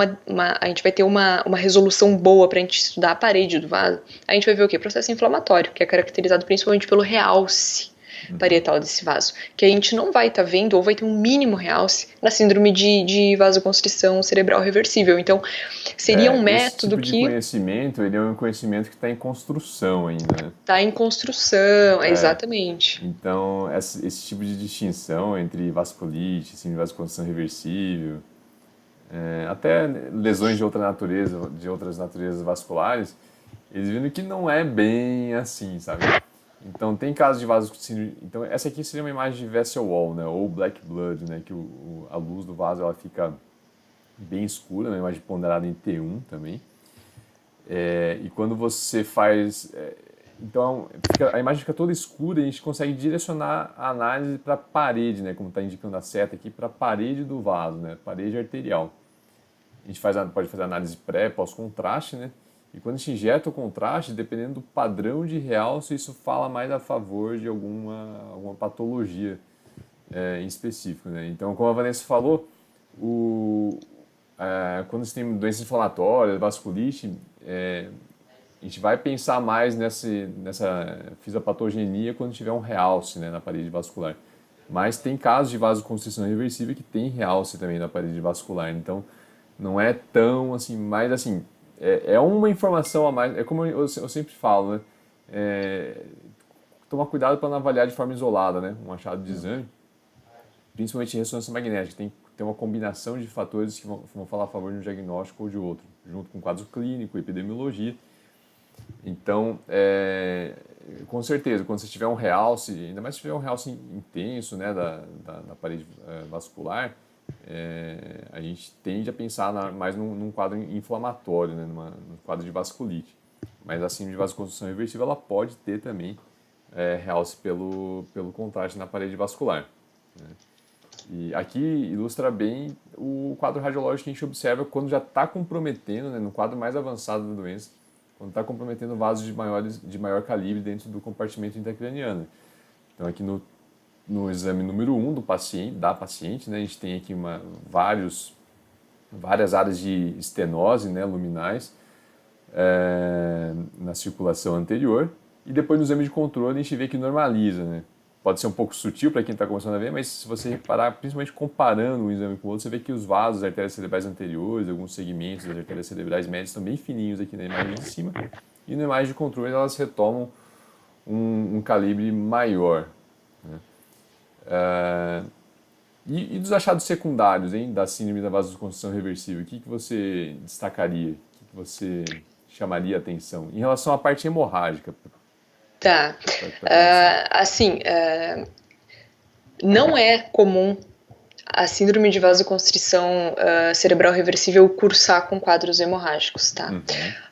uma resolução boa para a gente estudar a parede do vaso, a gente vai ver o quê? Processo inflamatório, que é caracterizado principalmente pelo realce parietal desse vaso, que a gente não vai estar vendo ou vai ter um mínimo realce na síndrome de vasoconstrição cerebral reversível. Então, seria um método esse tipo de conhecimento, ele é um conhecimento que está em construção ainda, né? Está em construção, exatamente. Então, esse tipo de distinção entre vasculite, síndrome de vasoconstrição reversível, até lesões de outras naturezas vasculares, eles viram que não é bem assim, sabe? Então, tem casos de vasoconstrição. Então, essa aqui seria uma imagem de vessel wall, né? Ou black blood, né? Que a luz do vaso ela fica bem escura, uma imagem ponderada em T1 também. E quando você faz... então, a imagem fica toda escura e a gente consegue direcionar a análise para a parede, né? Como está indicando a seta aqui, para a parede do vaso, né? Parede arterial. A gente pode fazer análise pré, pós-contraste, né? E quando a gente injeta o contraste, dependendo do padrão de realce, isso fala mais a favor de alguma patologia em específico, né? Então, como a Vanessa falou, quando você tem doenças inflamatórias, vasculite, a gente vai pensar mais nessa fisiopatogenia quando tiver um realce, né, na parede vascular. Mas tem casos de vasoconstrição reversível que tem realce também na parede vascular, então não é tão assim, mas assim, é uma informação a mais, é como eu sempre falo, né? Tomar cuidado para não avaliar de forma isolada, né? Um achado de exame, principalmente em ressonância magnética, tem que ter uma combinação de fatores que vão falar a favor de um diagnóstico ou de outro, junto com quadro clínico, epidemiologia. Então, com certeza, quando você tiver um realce, ainda mais se tiver um realce intenso, né, da parede vascular, a gente tende a pensar mais num quadro inflamatório, né, num quadro de vasculite. Mas a síndrome de vasoconstrição reversível ela pode ter também realce pelo contraste na parede vascular, né? E aqui ilustra bem o quadro radiológico que a gente observa quando já está comprometendo, né, no quadro mais avançado da doença, quando está comprometendo vasos de maior calibre dentro do compartimento intracraniano. Então aqui no exame número 1 da paciente, né, a gente tem aqui várias áreas de estenose, né, luminais na circulação anterior, e depois no exame de controle a gente vê que normaliza, né? Pode ser um pouco sutil para quem está começando a ver, mas se você reparar, principalmente comparando um exame com o outro, você vê que os vasos das artérias cerebrais anteriores, alguns segmentos das artérias cerebrais médias estão bem fininhos aqui na imagem de cima, e na imagem de controle elas retomam um calibre maior, né? E dos achados secundários, hein, da síndrome da vasoconstrição reversível, o que você destacaria, o que você chamaria a atenção em relação à parte hemorrágica? Tá. Assim, não é comum a síndrome de vasoconstrição cerebral reversível cursar com quadros hemorrágicos, tá?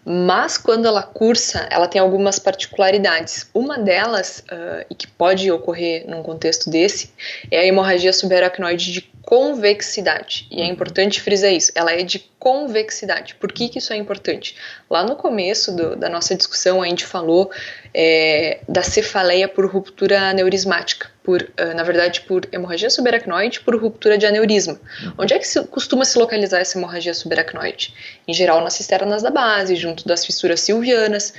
Mas quando ela cursa, ela tem algumas particularidades. Uma delas, e que pode ocorrer num contexto desse, é a hemorragia subaracnoide de convexidade. E é importante frisar isso, ela é de convexidade. Por que isso é importante? Lá no começo da nossa discussão, a gente falou da cefaleia por ruptura aneurismática, na verdade por hemorragia subaracnoide por ruptura de aneurisma. Onde é que costuma se localizar essa hemorragia subaracnoide? Em geral nas cisternas da base, junto das fissuras silvianas.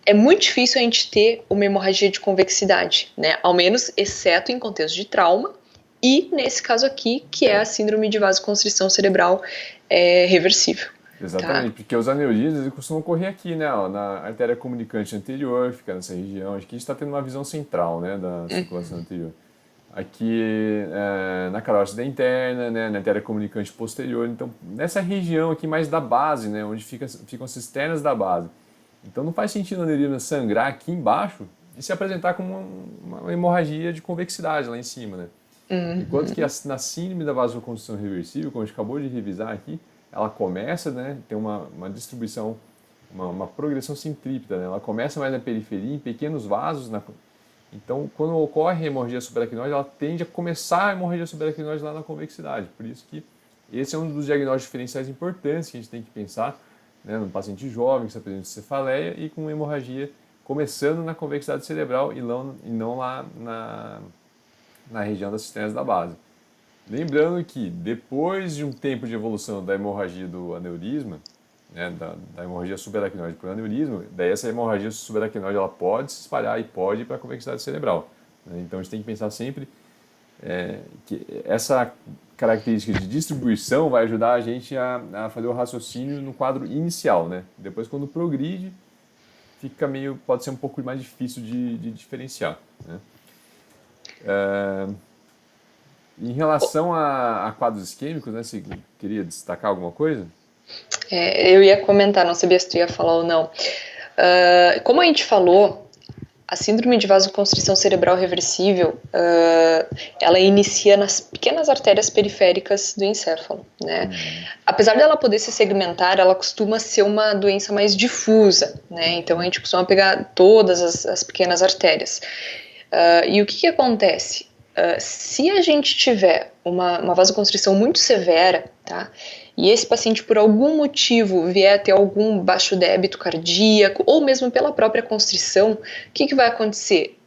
É muito difícil a gente ter uma hemorragia de convexidade, né? Ao menos exceto em contexto de trauma, e nesse caso aqui, que é a síndrome de vasoconstrição cerebral reversível. Exatamente, tá? Porque os aneurismas costumam ocorrer aqui, né, ó, na artéria comunicante anterior, fica nessa região. Aqui a gente está tendo uma visão central, né, da circulação anterior. Aqui na carótida interna, né, na artéria comunicante posterior. Então, nessa região aqui mais da base, né, onde ficam as cisternas da base. Então, não faz sentido o aneurisma sangrar aqui embaixo e se apresentar como uma hemorragia de convexidade lá em cima, né? Enquanto que na síndrome da vasoconstrição reversível, como a gente acabou de revisar aqui, ela começa, né, tem uma distribuição, uma progressão centrípeta, né? Ela começa mais na periferia, em pequenos vasos. Então, quando ocorre a hemorragia subaracnoide, ela tende a começar a hemorragia subaracnoide lá na convexidade. Por isso que esse é um dos diagnósticos diferenciais importantes que a gente tem que pensar, né, no paciente jovem que se apresenta de cefaleia e com hemorragia começando na convexidade cerebral e não lá na região das cisternas da base. Lembrando que depois de um tempo de evolução da hemorragia do aneurisma, né, da hemorragia subaracnoide para o aneurisma, daí essa hemorragia subaracnoide ela pode se espalhar e pode ir para a convexidade cerebral, né? Então a gente tem que pensar sempre que essa característica de distribuição vai ajudar a gente a fazer o raciocínio no quadro inicial, né? Depois, quando progride, pode ser um pouco mais difícil de diferenciar, né? Em relação a quadros isquêmicos, né, você queria destacar alguma coisa? Eu ia comentar, não sabia se tu ia falar ou não. Como a gente falou, a síndrome de vasoconstrição cerebral reversível, ela inicia nas pequenas artérias periféricas do encéfalo, né? Apesar dela poder se segmentar, ela costuma ser uma doença mais difusa, né? Então a gente costuma pegar todas as pequenas artérias. E o que acontece? Se a gente tiver uma vasoconstrição muito severa, tá? E esse paciente por algum motivo vier a ter algum baixo débito cardíaco ou mesmo pela própria constrição, o que vai acontecer?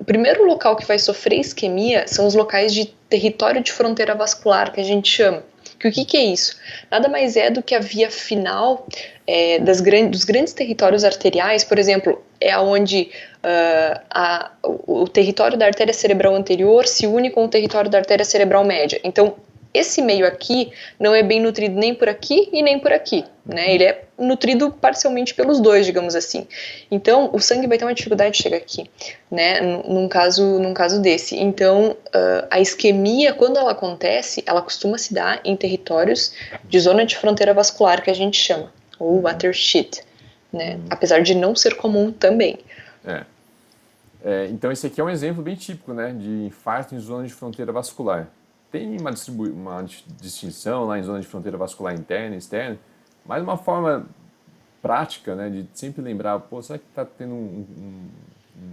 O primeiro local que vai sofrer isquemia são os locais de território de fronteira vascular, que a gente chama. O que é isso? Nada mais é do que a via final dos grandes territórios arteriais, por exemplo, é onde o território da artéria cerebral anterior se une com o território da artéria cerebral média. Então, esse meio aqui não é bem nutrido nem por aqui e nem por aqui, né? Ele é nutrido parcialmente pelos dois, digamos assim. Então, o sangue vai ter uma dificuldade de chegar aqui, né? Num caso desse. Então, a isquemia, quando ela acontece, ela costuma se dar em territórios de zona de fronteira vascular, que a gente chama, ou watershed, né? Apesar de não ser comum também. Então, esse aqui é um exemplo bem típico, né, de infarto em zona de fronteira vascular. Tem uma distinção lá em zona de fronteira vascular interna e externa, mas uma forma prática, né, de sempre lembrar, pô, será que está tendo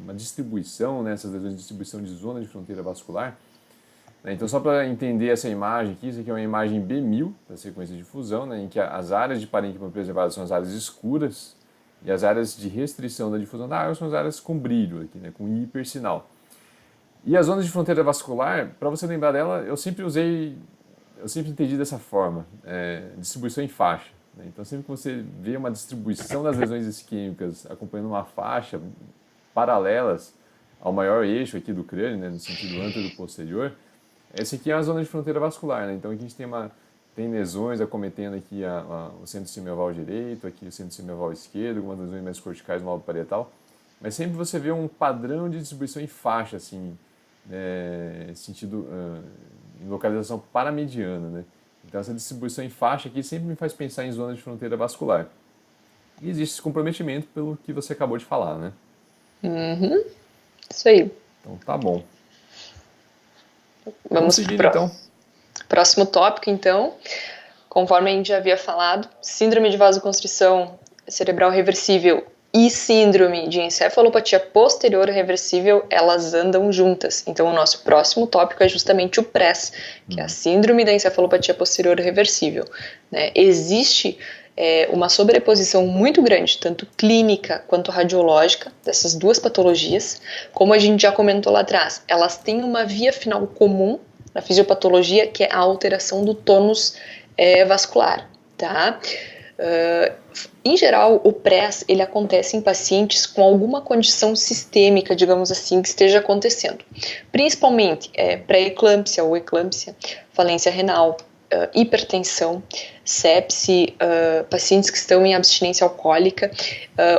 uma distribuição, né, essas lesões de distribuição de zona de fronteira vascular? Então, só para entender essa imagem aqui, isso aqui é uma imagem B1000 da sequência de difusão, né, em que as áreas de parênquima preservadas são as áreas escuras e as áreas de restrição da difusão da água são as áreas com brilho, aqui, né, com hipersinal. E as zonas de fronteira vascular, para você lembrar dela, eu sempre entendi dessa forma, distribuição em faixa. Né? Então, sempre que você vê uma distribuição das lesões isquêmicas acompanhando uma faixa paralelas ao maior eixo aqui do crânio, né, no sentido antero-posterior, esse aqui é a zona de fronteira vascular, né? Então aqui a gente tem lesões acometendo aqui o centro semioval direito, aqui o centro semioval esquerdo, algumas lesões mais corticais no lobo parietal, mas sempre você vê um padrão de distribuição em faixa, assim, sentido, em localização paramediana, né? Então essa distribuição em faixa aqui sempre me faz pensar em zona de fronteira vascular. E existe esse comprometimento pelo que você acabou de falar, né? Uhum. Isso aí. Então tá bom. Vamos seguir, então. Próximo tópico, então. Conforme a gente já havia falado, síndrome de vasoconstrição cerebral reversível e síndrome de encefalopatia posterior reversível, elas andam juntas. Então, o nosso próximo tópico é justamente o PRES, que é a síndrome da encefalopatia posterior reversível. Né? Existe uma sobreposição muito grande, tanto clínica quanto radiológica, dessas duas patologias. Como a gente já comentou lá atrás, elas têm uma via final comum na fisiopatologia, que é a alteração do tônus vascular. Tá? Em geral, o PRES ele acontece em pacientes com alguma condição sistêmica, digamos assim, que esteja acontecendo. Principalmente pré-eclâmpsia ou eclâmpsia, falência renal, hipertensão, sepse, pacientes que estão em abstinência alcoólica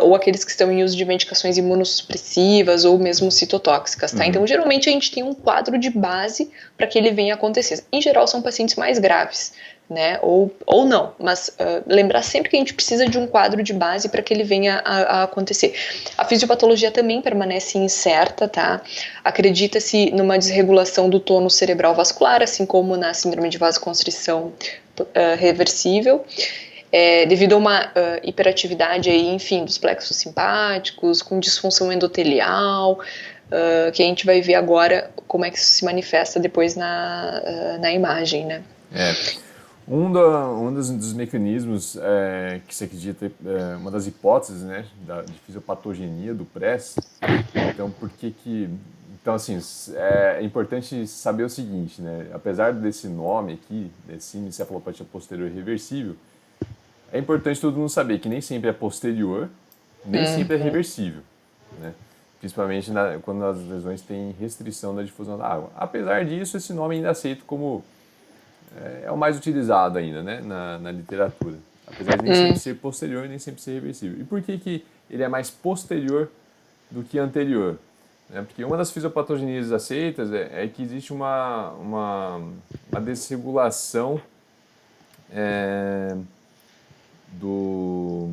ou aqueles que estão em uso de medicações imunossupressivas ou mesmo citotóxicas, tá? Então, geralmente a gente tem um quadro de base para que ele venha acontecer. Em geral, são pacientes mais graves, né? Ou não, mas lembrar sempre que a gente precisa de um quadro de base para que ele venha a acontecer. A fisiopatologia também permanece incerta, tá? Acredita-se numa desregulação do tônus cerebral vascular, assim como na síndrome de vasoconstrição reversível, devido a uma hiperatividade aí, enfim, dos plexos simpáticos, com disfunção endotelial, que a gente vai ver agora como é que isso se manifesta depois na imagem, né? Um dos mecanismos que se acredita, uma das hipóteses, né, de fisiopatogenia do PRES, então, assim, é importante saber o seguinte, né, apesar desse nome aqui, desse encefalopatia posterior reversível, é importante todo mundo saber que nem sempre é posterior, nem sempre é reversível, né, principalmente quando as lesões têm restrição da difusão da água. Apesar disso, esse nome ainda é aceito como é o mais utilizado ainda, né, na literatura. Apesar de nem sempre ser posterior, nem sempre ser reversível. E por que ele é mais posterior do que anterior? Porque uma das fisiopatogenias aceitas é que existe uma desregulação uma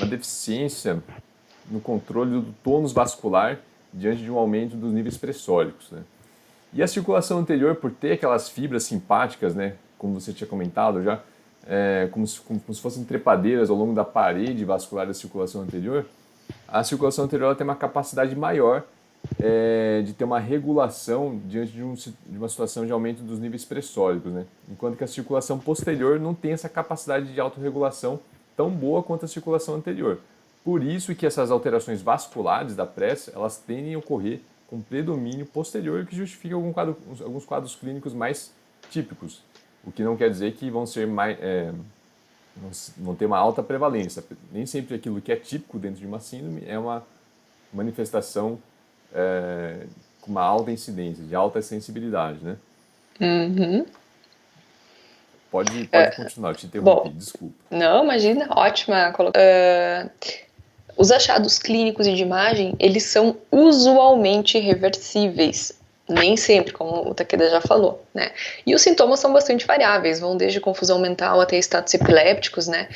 deficiência no controle do tônus vascular diante de um aumento dos níveis pressóricos, né? E a circulação anterior, por ter aquelas fibras simpáticas, né, como você tinha comentado já, como se fossem trepadeiras ao longo da parede vascular da circulação anterior, a circulação anterior ela tem uma capacidade maior de ter uma regulação diante de uma situação de aumento dos níveis pressóricos, né? Enquanto que a circulação posterior não tem essa capacidade de autorregulação tão boa quanto a circulação anterior. Por isso que essas alterações vasculares da PRES, elas tendem a ocorrer com predomínio posterior, que justifica alguns quadros clínicos mais típicos, o que não quer dizer que vão ter uma alta prevalência. Nem sempre aquilo que é típico dentro de uma síndrome é uma manifestação com uma alta incidência, de alta sensibilidade, né? Pode continuar, eu te interrompi, desculpa. Não, imagina, ótima colocação. Os achados clínicos e de imagem, eles são usualmente reversíveis, Nem sempre, como o Takeda já falou, né? E os sintomas são bastante variáveis, vão desde confusão mental até estados epilépticos, né?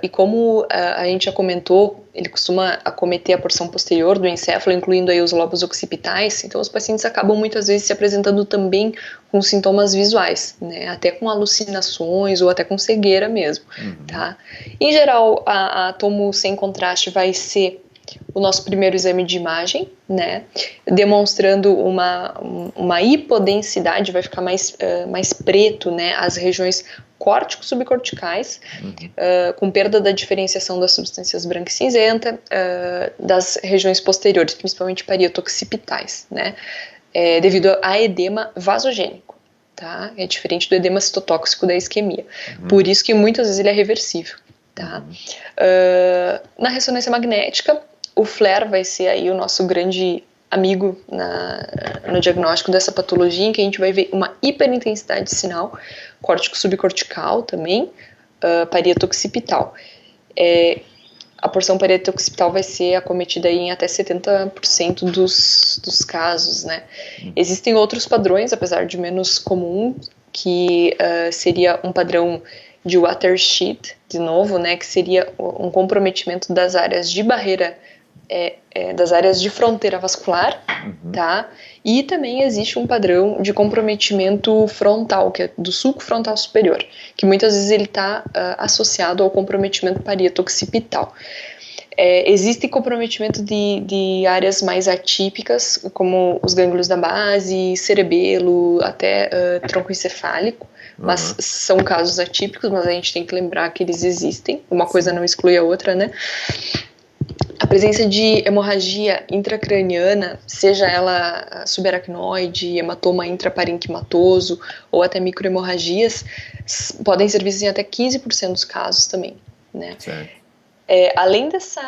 E como a gente já comentou, ele costuma acometer a porção posterior do encéfalo, incluindo aí os lobos occipitais, então os pacientes acabam muitas vezes se apresentando também com sintomas visuais, né? Até com alucinações ou até com cegueira mesmo, tá? Em geral, a tomo sem contraste vai ser o nosso primeiro exame de imagem, né, demonstrando uma hipodensidade, vai ficar mais preto, né, as regiões córtico-subcorticais, com perda da diferenciação das substâncias branca e cinzenta, das regiões posteriores, principalmente parieto-occipitais, né, devido a edema vasogênico. Tá? É diferente do edema citotóxico da isquemia. Por isso que muitas vezes ele é reversível. Tá? Na ressonância magnética, o FLAIR vai ser aí o nosso grande amigo no diagnóstico dessa patologia, em que a gente vai ver uma hiperintensidade de sinal, córtico subcortical também, parieto-occipital. A porção parieto-occipital vai ser acometida aí em até 70% dos casos, né? Existem outros padrões, apesar de menos comum, que seria um padrão de Watershed, de novo, né, que seria um comprometimento das áreas de barreira, das áreas de fronteira vascular, tá? E também existe um padrão de comprometimento frontal, que é do sulco frontal superior, que muitas vezes ele está associado ao comprometimento parieto-occipital. Existe comprometimento de áreas mais atípicas, como os gânglios da base, cerebelo, até tronco encefálico, mas são casos atípicos, mas a gente tem que lembrar que eles existem, uma coisa não exclui a outra, né? A presença de hemorragia intracraniana, seja ela subaracnoide, hematoma intraparenquimatoso ou até microhemorragias, podem ser vistas em até 15% dos casos também, né? Além dessa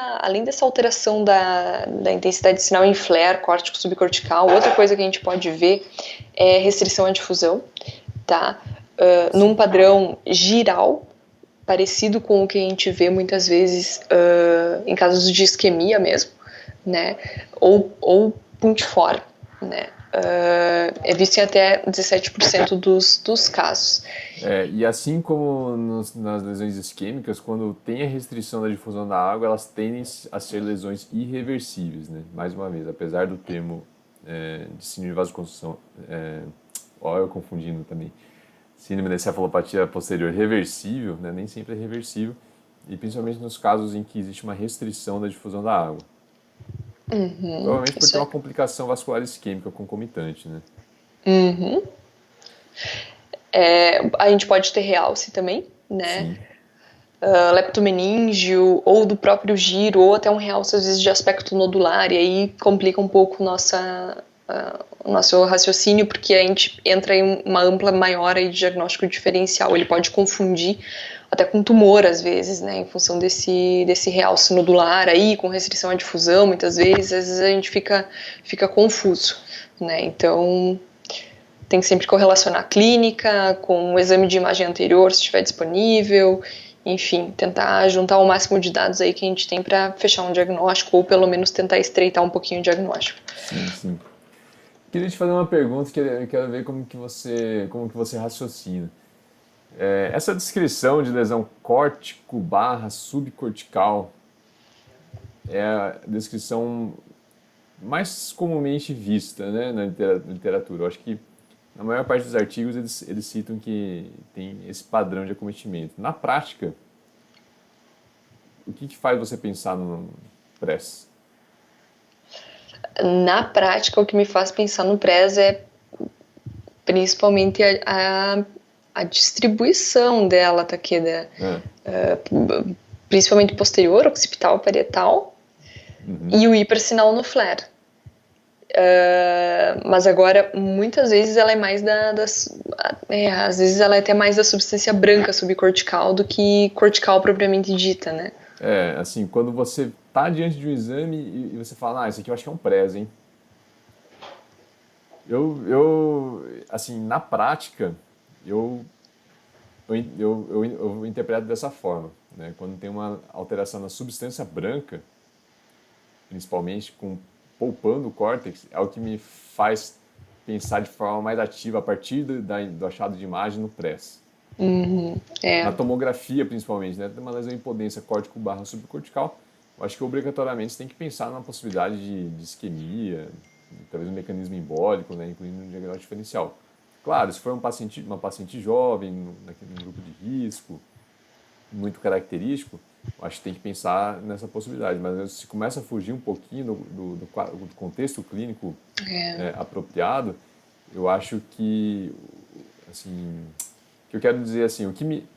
alteração da intensidade de sinal em FLAIR, córtico subcortical, outra coisa que a gente pode ver é restrição à difusão, tá? Num padrão giral, parecido com o que a gente vê muitas vezes em casos de isquemia mesmo, né? Ou pontiforme, né? É visto em até 17% dos casos. E assim como nas lesões isquêmicas, quando tem a restrição da difusão da água, elas tendem a ser lesões irreversíveis, né? Mais uma vez, apesar do termo de síndrome de vasoconstrição, eu confundindo também, síndrome da encefalopatia posterior reversível, né? Nem sempre é reversível, e principalmente nos casos em que existe uma restrição da difusão da água. Provavelmente por ter uma complicação vascular isquêmica concomitante, né? A gente pode ter realce também, né? Leptomeníngeo, ou do próprio giro, ou até um realce às vezes de aspecto nodular, e aí complica um pouco o nosso raciocínio, porque a gente entra em uma ampla maior aí de diagnóstico diferencial. Ele pode confundir até com tumor, às vezes, né, em função desse realce nodular aí, com restrição à difusão, muitas vezes, às vezes a gente fica confuso, né, então tem que sempre correlacionar a clínica com o exame de imagem anterior, se estiver disponível, enfim, tentar juntar o máximo de dados aí que a gente tem para fechar um diagnóstico, ou pelo menos tentar estreitar um pouquinho o diagnóstico. Sim. Queria te fazer uma pergunta, quero ver como que você raciocina. Essa descrição de lesão córtico/subcortical é a descrição mais comumente vista, né, na literatura. Eu acho que na maior parte dos artigos eles citam que tem esse padrão de acometimento. Na prática, o que faz você pensar no PRES? Na prática, o que me faz pensar no PRES é principalmente a distribuição dela, tá aqui, né? Principalmente posterior, occipital, parietal, e o hipersinal no FLAIR. Mas agora, muitas vezes ela é mais às vezes ela é até mais da substância branca subcortical do que cortical propriamente dita, né? Assim, quando você tá diante de um exame e você fala, isso aqui eu acho que é um PRES, hein? Assim, na prática, eu interpreto dessa forma, né? Quando tem uma alteração na substância branca, principalmente poupando o córtex, é o que me faz pensar de forma mais ativa a partir do achado de imagem no press. Na tomografia, principalmente, né? Tem uma lesão em impotência córtico/subcortical, eu acho que obrigatoriamente você tem que pensar na possibilidade de isquemia, talvez um mecanismo embólico, né? Incluindo um diagnóstico diferencial. Claro, se for uma paciente jovem, num grupo de risco, muito característico, eu acho que tem que pensar nessa possibilidade. Mas se começa a fugir um pouquinho do contexto clínico apropriado, eu acho que, assim, que eu quero dizer assim, o que me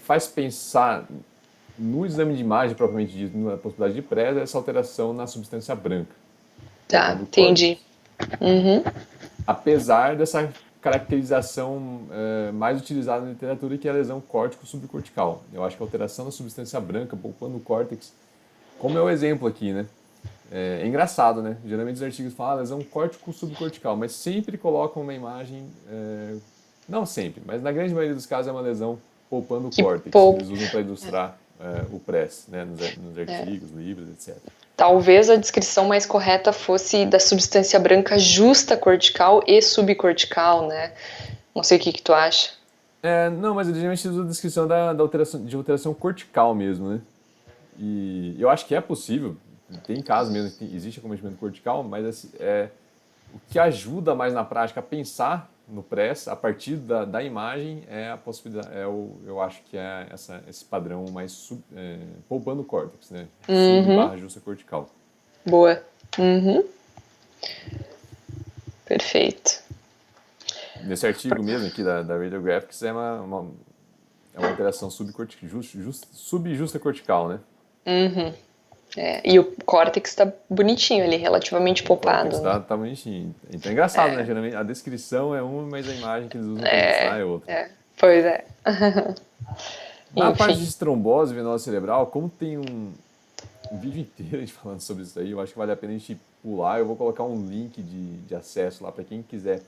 faz pensar no exame de imagem propriamente dito, na possibilidade de presa, é essa alteração na substância branca. Tá, entendi. Apesar dessa caracterização mais utilizada na literatura, que é a lesão córtico-subcortical. Eu acho que a alteração da substância branca, poupando o córtex, como é o exemplo aqui, né? É engraçado, né? Geralmente os artigos falam lesão córtico-subcortical, mas sempre colocam uma imagem, não sempre, mas na grande maioria dos casos é uma lesão poupando o córtex, que eles usam para ilustrar o PRESS, né? Nos artigos, livros, etc. Talvez a descrição mais correta fosse da substância branca justa cortical e subcortical, né? Não sei o que tu acha. Não, mas eu geralmente uso a descrição da alteração cortical mesmo, né? E eu acho que é possível, tem casos mesmo que existe acometimento cortical, mas assim, o que ajuda mais na prática a pensar no PRESS, a partir da imagem, é a possibilidade, eu acho que é esse padrão mais poupando o córtex, né? Sub/justa cortical. Boa. Perfeito. Nesse artigo mesmo aqui da Radiographics é uma alteração subjusta cortical, né? E o córtex tá bonitinho ali, relativamente poupado. O córtex tá bonitinho. Então é engraçado, né? Geralmente a descrição é uma, mas a imagem que eles usam para ilustrar é outra. Pois é. Na parte de trombose venosa cerebral, como tem um vídeo inteiro a gente falando sobre isso aí, eu acho que vale a pena a gente pular. Eu vou colocar um link de acesso lá para quem quiser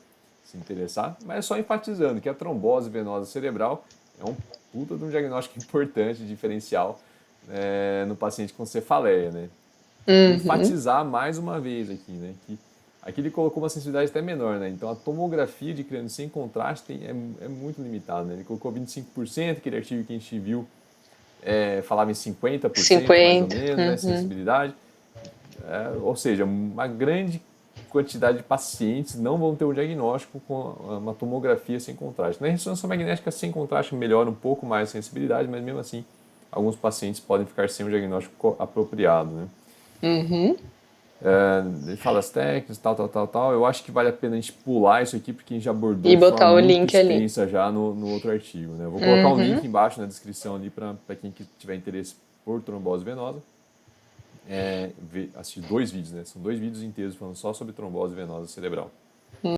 se interessar, mas é só enfatizando que a trombose venosa cerebral é um puta de um diagnóstico importante, diferencial, no paciente com cefaleia, né? Enfatizar mais uma vez aqui, né? Que aqui ele colocou uma sensibilidade até menor, né? Então a tomografia de crânio sem contraste é muito limitada, né? Ele colocou 25%, aquele artigo que a gente viu falava em 50%, mais ou menos, né? Sensibilidade. Ou seja, uma grande quantidade de pacientes não vão ter um diagnóstico com uma tomografia sem contraste. Na ressonância magnética sem contraste melhora um pouco mais a sensibilidade, mas mesmo assim alguns pacientes podem ficar sem um diagnóstico apropriado, né? Ele fala as técnicas, tal. Eu acho que vale a pena a gente pular isso aqui, porque a gente já abordou e botar o link ali já no outro artigo, né? Eu vou colocar um link embaixo na descrição ali para quem tiver interesse por trombose venosa. Assistir 2 vídeos, né? São 2 vídeos inteiros falando só sobre trombose venosa cerebral.